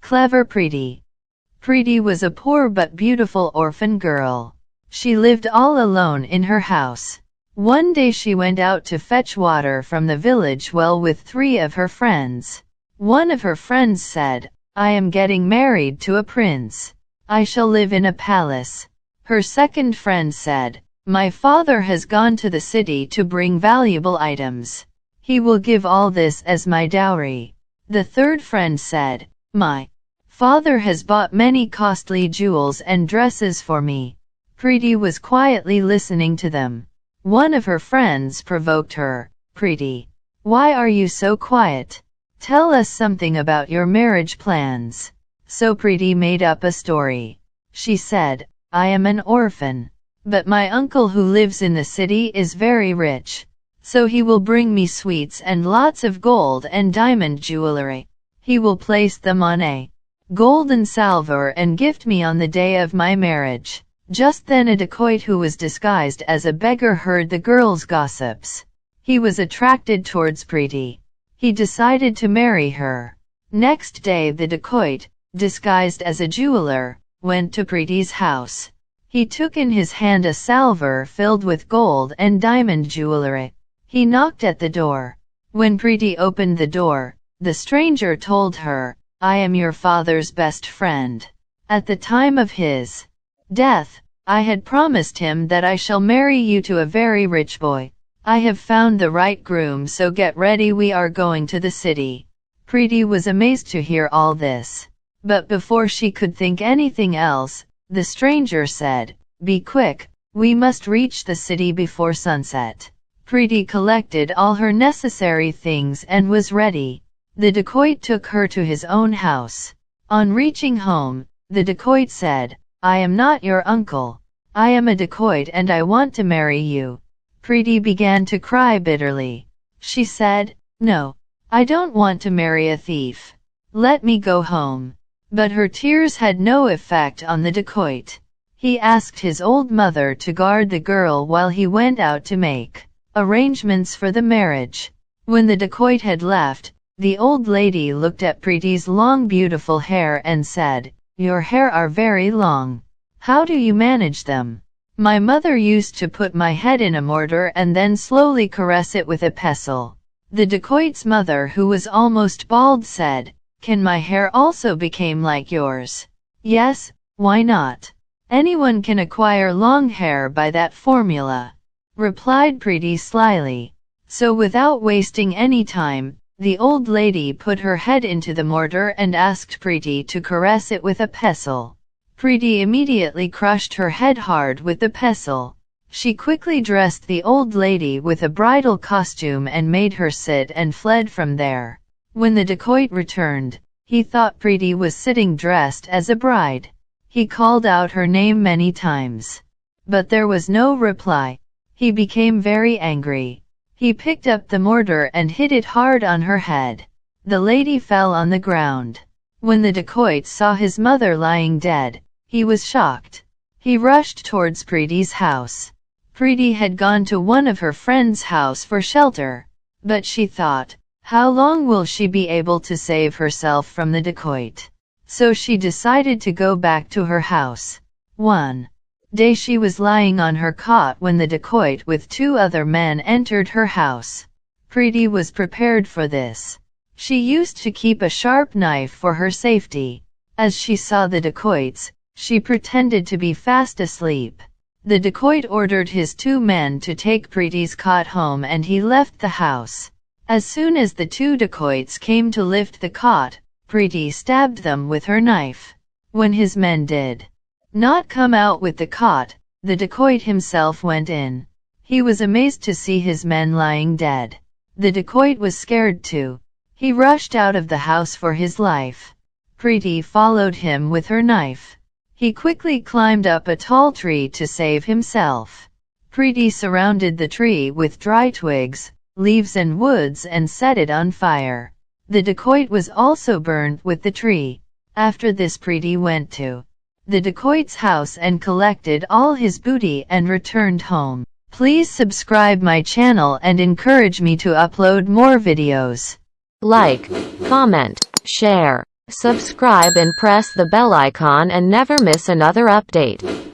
Clever Preety. Preety was a poor but beautiful orphan girl. She lived all alone in her house. One day she went out to fetch water from the village well with 3 of her friends. One of her friends said, "I am getting married to a prince. I shall live in a palace." Her second friend said, "My father has gone to the city to bring valuable items. He will give all this as my dowry." The third friend said, "My father has bought many costly jewels and dresses for me." Preety was quietly listening to them. One of her friends provoked her. "Preety, why are you so quiet? Tell us something about your marriage plans." So Preety made up a story. She said, "I am an orphan, but my uncle who lives in the city is very rich. So he will bring me sweets and lots of gold and diamond jewelry. He will place them on a golden salver and gift me on the day of my marriage." Just then a dacoit who was disguised as a beggar heard the girls' gossips. He was attracted towards Preety. He decided to marry her. Next day the dacoit, disguised as a jeweler, went to Preety's house. He took in his hand a salver filled with gold and diamond jewelry. He knocked at the door. When Preety opened the door, the stranger told her, "I am your father's best friend. At the time of his death, I had promised him that I shall marry you to a very rich boy. I have found the right groom, so get ready, we are going to the city." Preety was amazed to hear all this. But before she could think anything else, the stranger said, "Be quick, we must reach the city before sunset." Preety collected all her necessary things and was ready. The dacoit took her to his own house. On reaching home, the dacoit said, "I am not your uncle. I am a dacoit and I want to marry you." Preety began to cry bitterly. She said, "No, I don't want to marry a thief. Let me go home." But her tears had no effect on the dacoit. He asked his old mother to guard the girl while he went out to make arrangements for the marriage. When the dacoit had left, the old lady looked at Preety's long beautiful hair and said, "Your hair are very long. How do you manage them? My mother used to put my head in a mortar and then slowly caress it with a pestle." The dacoit's mother, who was almost bald, said, "Can my hair also become like yours?" "Yes, why not? Anyone can acquire long hair by that formula," replied Preety slyly. So without wasting any time, the old lady put her head into the mortar and asked Preety to caress it with a pestle. Preety immediately crushed her head hard with the pestle. She quickly dressed the old lady with a bridal costume and made her sit and fled from there. When the dacoit returned, he thought Preety was sitting dressed as a bride. He called out her name many times, but there was no reply. He became very angry. He picked up the mortar and hit it hard on her head. The lady fell on the ground. When the dacoit saw his mother lying dead, he was shocked. He rushed towards Preety's house. Preety had gone to one of her friend's house for shelter, but she thought, how long will she be able to save herself from the dacoit? So she decided to go back to her house. One day she was lying on her cot when the dacoit with 2 other men entered her house. Preety was prepared for this. She used to keep a sharp knife for her safety. As she saw the dacoits, she pretended to be fast asleep. The dacoit ordered his 2 men to take Preety's cot home and he left the house. As soon as the 2 dacoits came to lift the cot, Preety stabbed them with her knife. When his men did not come out with the cot, the dacoit himself went in. He was amazed to see his men lying dead. The dacoit was scared too. He rushed out of the house for his life. Preety followed him with her knife. He quickly climbed up a tall tree to save himself. Preety surrounded the tree with dry twigs, leaves and woods and set it on fire. The dacoit was also burned with the tree. After this, Preety went to the dacoit's house and collected all his booty and returned home. Please subscribe my channel and encourage me to upload more videos. Like, comment, share. Subscribe and press the bell icon and never miss another update.